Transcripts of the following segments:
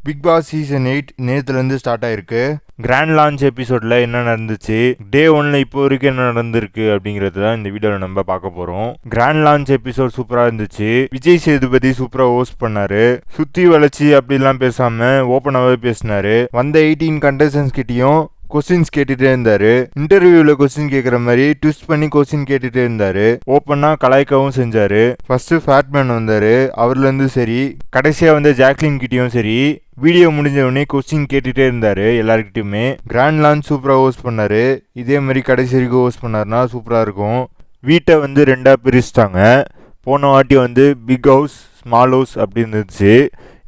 Big Boss season 8 நேற்றுலேருந்து start ஆயிருக்கு. Grand launch எபிசோடில் என்ன நடந்துச்சு, டே 1ல் இப்போ வரைக்கும் என்ன நடந்திருக்கு அப்படிங்கிறது தான் இந்த வீடியோவில் நம்ம பார்க்க போகிறோம். கிராண்ட் லான்ச் எபிசோட் சூப்பராக இருந்துச்சு. விஜய் சேதுபதி சூப்பராக ஹோஸ்ட் பண்ணாரு. சுற்றி வளைச்சி அப்படிலாம் பேசாமல் ஓப்பனாகவே பேசினாரு. வந்த 18 கண்டஸ்டன்ஸ் கிட்டேயும் கொஸ்டின்ஸ் கேட்டுட்டே இருந்தாரு. இன்டர்வியூல கொஸ்டின் கேட்குற மாதிரி ட்விஸ்ட் பண்ணி கொஸ்டின் கேட்டுட்டே இருந்தாரு. ஓப்பனா கலாய்க்கவும் செஞ்சாரு. ஃபர்ஸ்ட் ஃபேட்மேன் வந்தாரு, அவர்ல இருந்து சரி, கடைசியா வந்து ஜாக்லின் கிட்டயும் சரி, வீடியோ முடிஞ்ச உடனே கொஸ்டின் கேட்டுட்டே இருந்தாரு எல்லாருக்கிட்டையுமே. கிராண்ட் லான்ச் சூப்பரா ஹோஸ்ட் பண்ணாரு. இதே மாதிரி கடைசி வரைக்கும் ஹோஸ்ட் பண்ணாருன்னா சூப்பரா இருக்கும். வீட்டை வந்து 2ஆ பிரிச்சுட்டாங்க. போன வாட்டி வந்து பிக் ஹவுஸ் ஸ்மால் ஹவுஸ் அப்படின்னு இருந்துச்சு.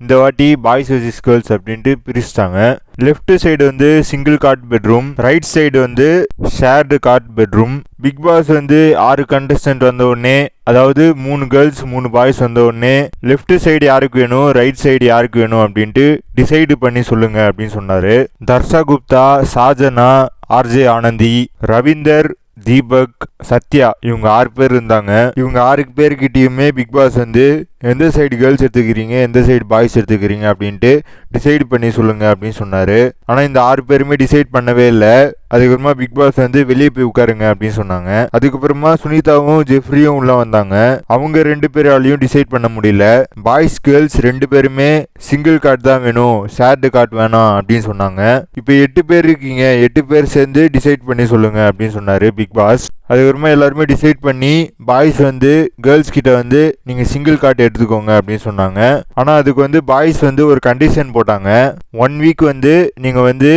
இந்த வாட்டி பாய்ஸ் வெர்சஸ் கேர்ள்ஸ் அப்படின்ட்டு பிரிச்சுட்டாங்க. லெஃப்ட் சைடு வந்து single cot bedroom, right side வந்து shared cot bedroom. Big boss வந்து 6 கண்டஸ்டன்ட் வந்த உடனே, அதாவது 3 கேர்ள்ஸ் 3 பாய்ஸ் வந்த உடனே லெஃப்ட் சைடு யாருக்கு வேணும், ரைட் சைடு யாருக்கு வேணும் அப்படின்ட்டு டிசைடு பண்ணி சொல்லுங்க அப்படின்னு சொன்னாரு. தர்ஷா குப்தா, சாஜனா, ஆர்ஜே ஆனந்தி, ரவீந்தர், தீபக், சத்யா, இவங்க 6 பேர் இருந்தாங்க. இவங்க 6 பேர்கிட்டயுமே பிக் பாஸ் வந்து எந்த சைடு கேர்ள்ஸ் எடுத்துக்கிறீங்க, எந்த சைடு பாய்ஸ் எடுத்துக்கிறீங்க அப்படின்ட்டு டிசைட் பண்ணி சொல்லுங்க அப்படின்னு சொன்னாரு. ஆனால் இந்த 6 பேருமே டிசைட் பண்ணவே இல்லை. அதுக்கப்புறமா பிக் பாஸ் வந்து வெளியே போய் உட்காருங்க அப்படின்னு சொன்னாங்க. அதுக்கப்புறமா சுனிதாவும் ஜெஃப்ரியும் உள்ள வந்தாங்க. அவங்க 2 பேராலையும் டிசைட் பண்ண முடியல. பாய்ஸ் கேர்ள்ஸ் 2 பேருமே சிங்கிள் கார்டு தான் வேணும், ஷேர்டு கார்டு வேணாம் அப்படின்னு சொன்னாங்க. இப்போ 8 பேர் இருக்கீங்க, 8 பேர் சேர்ந்து டிசைட் பண்ணி சொல்லுங்க அப்படின்னு சொன்னாரு பிக் பாஸ். அதுக்கப்புறமா எல்லாருமே டிசைட் பண்ணி பாய்ஸ் வந்து கேர்ள்ஸ் கிட்ட வந்து நீங்க சிங்கிள் கார்டு எடுத்துக்கோங்க அப்படின்னு சொன்னாங்க. ஆனா அதுக்கு வந்து பாய்ஸ் வந்து ஒரு கண்டிஷன் போட்டாங்க. 1 வீக் வந்து நீங்க வந்து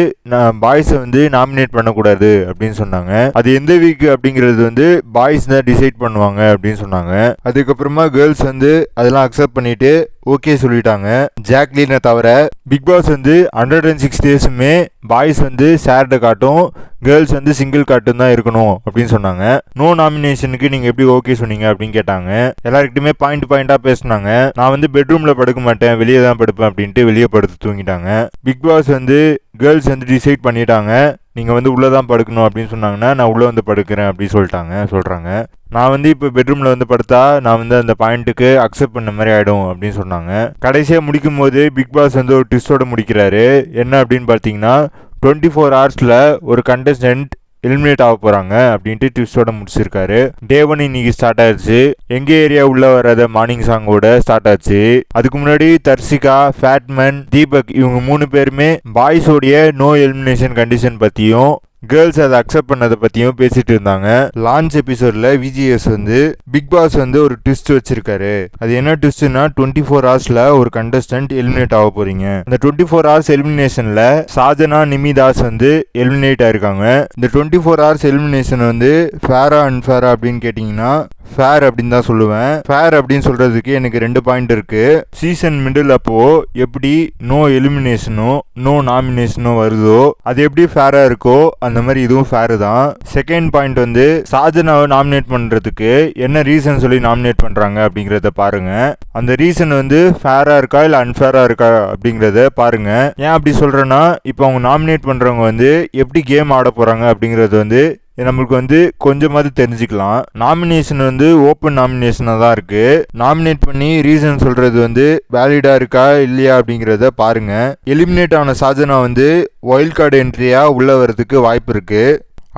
பாய்ஸை வந்து நாமினேட் பண்ணக்கூடாது அப்படின்னு சொன்னாங்க. அது எந்த வீக் அப்படிங்கிறது வந்து பாய்ஸ் தான் டிசைட் பண்ணுவாங்க அப்படின்னு சொன்னாங்க. அதுக்கப்புறமா கேர்ள்ஸ் வந்து அதெல்லாம் அக்செப்ட் பண்ணிட்டு ஓகே சொல்லிட்டாங்க. ஜாக்லினை தவிர பிக் பாஸ் வந்து 106 டேஸுமே பாய்ஸ் வந்து ஷேர்டு காட்டும், கேர்ள்ஸ் வந்து சிங்கிள் காட்டும் தான் இருக்கணும் அப்படின்னு சொன்னாங்க. நோ நாமினேஷனுக்கு நீங்க எப்படி ஓகே சொன்னீங்க அப்படின்னு கேட்டாங்க. எல்லாருக்கிட்டுமே பாயிண்டா பேசினாங்க. நான் வந்து பெட்ரூம்ல படுக்க மாட்டேன், வெளியே தான் படுப்பேன் அப்படின்ட்டு வெளியே படுத்து தூங்கிட்டாங்க. பிக் பாஸ் வந்து கேர்ள்ஸ் வந்து டிசைட் பண்ணிட்டாங்க, நீங்க வந்து உள்ளதான் படுக்கணும் அப்படின்னு சொன்னாங்கன்னா நான் உள்ள வந்து படுக்கிறேன் அப்படின்னு சொல்றாங்க. நான் வந்து இப்போ பெட்ரூம்ல வந்து படுத்தா நான் வந்து அந்த பாயிண்ட்டுக்கு அக்செப்ட் பண்ண மாதிரி ஆயிடும் அப்படின்னு சொன்னாங்க. கடைசியா முடிக்கும் போது பிக் பாஸ் வந்து ஒரு ட்விஸ்டோட முடிக்கிறாரு. என்ன அப்படின்னு பார்த்தீங்கன்னா, 24 ஹவர்ஸ்ல ஒரு கண்டஸ்டன்ட் எலிமினேட் ஆக போறாங்க அப்படின்ட்டு ட்விஸ்டோட முடிச்சிருக்காரு. டே 1 இன்னைக்கு ஸ்டார்ட் ஆயிடுச்சு. எங்க ஏரியா உள்ள வராத மார்னிங் சாங்கோட ஸ்டார்ட் ஆச்சு. அதுக்கு முன்னாடி தர்சிகா, ஃபேட்மேன், தீபக் இவங்க 3 பேருமே பாய்ஸோடைய நோ எலிமினேஷன் கண்டிஷன் பத்தியும் கேர்ள்ஸ் அதை அக்செப்ட் பண்ணதை பத்தியும் பேசிட்டு இருந்தாங்க. லான்ச் எபிசோட்ல விஜிஎஸ் வந்து பிக் பாஸ் வந்து ஒரு ட்விஸ்ட் வச்சிருக்காரு. அது என்ன ட்விஸ்ட்னா, 24 ஹவர்ஸ்ல ஒரு கண்டஸ்டன்ட் எலிமினேட் ஆக போறீங்க. இந்த 24 ஹவர்ஸ் எலிமினேஷன்ல சாஜனா, நிமிதாஸ் வந்து எலிமினேட் ஆயிருக்காங்க. இந்த 24 ஹவர்ஸ் எலிமினேஷன் வந்து ஃபேரா அன்ஃபேரா அப்படின்னு கேட்டீங்கன்னா ஃபேர் அப்படின்னு தான் சொல்லுவேன். ஃபேர் அப்படின்னு சொல்றதுக்கு எனக்கு 2 பாயிண்ட் இருக்கு. சீசன் மிடில் அப்போ எப்படி நோ எலிமினேஷனோ நோ நாமினேஷனோ வருதோ அது எப்படி ஃபேரா இருக்கோ அந்த மாதிரி இதுவும் ஃபேர் தான். செகண்ட் பாயிண்ட் வந்து சாஜனாவை நாமினேட் பண்றதுக்கு என்ன ரீசன் சொல்லி நாமினேட் பண்றாங்க அப்படிங்கறத பாருங்க. அந்த ரீசன் வந்து ஃபேரா இருக்கா இல்ல அன்ஃபேரா இருக்கா அப்படிங்கறத பாருங்க. ஏன் அப்படி சொல்றேன்னா, இப்போ அவங்க நாமினேட் பண்றவங்க வந்து எப்படி கேம் ஆட போறாங்க அப்படிங்கறது வந்து நம்மளுக்கு வந்து கொஞ்சமாவது தெரிஞ்சுக்கலாம். நாமினேஷன் வந்து ஓப்பன் நாமினேஷனாக தான் இருக்கு. நாமினேட் பண்ணி ரீசன் சொல்றது வந்து வேலிடா இருக்கா இல்லையா அப்படிங்கிறத பாருங்க. எலிமினேட் ஆன சாஜனா வந்து வைல்ட் கார்டு என்ட்ரியா உள்ள வரதுக்கு வாய்ப்பு இருக்கு.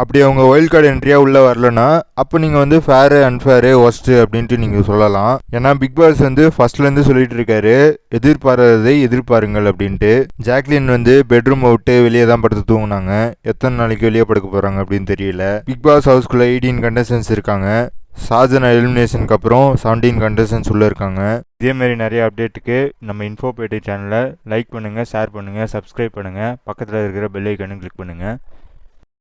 அப்படி அவங்க வைல்ட் கார்டு என்ட்ரியா உள்ள வரலன்னா அப்போ நீங்கள் வந்து ஃபேரு அன்ஃபேரு ஒஸ்ட் அப்படின்ட்டு நீங்கள் சொல்லலாம். ஏன்னா பிக் பாஸ் வந்து ஃபர்ஸ்ட்லேருந்து சொல்லிட்டு இருக்காரு, எதிர்பாராததை எதிர்பாருங்கள் அப்படின்ட்டு. ஜாக்லின் வந்து பெட்ரூம் விட்டு வெளியே தான் படுத்து தூங்கினாங்க. எத்தனை நாளைக்கு வெளியே படுக்க போகிறாங்க அப்படின்னு தெரியல. பிக் பாஸ் ஹவுஸ்குள்ளே 18 கண்டஸ்டன்ஸ் இருக்காங்க. சாஜனா எலிமினேஷனுக்கு அப்புறம் 17 கண்டஸ்டன்ஸ் உள்ளே இருக்காங்க. இதேமாரி நிறைய அப்டேட்டுக்கு நம்ம இன்ஃபோபேட்டை சேனலை லைக் பண்ணுங்கள், ஷேர் பண்ணுங்கள், சப்ஸ்கிரைப் பண்ணுங்கள், பக்கத்தில் இருக்கிற பெல் ஐக்கானும் கிளிக் பண்ணுங்கள்.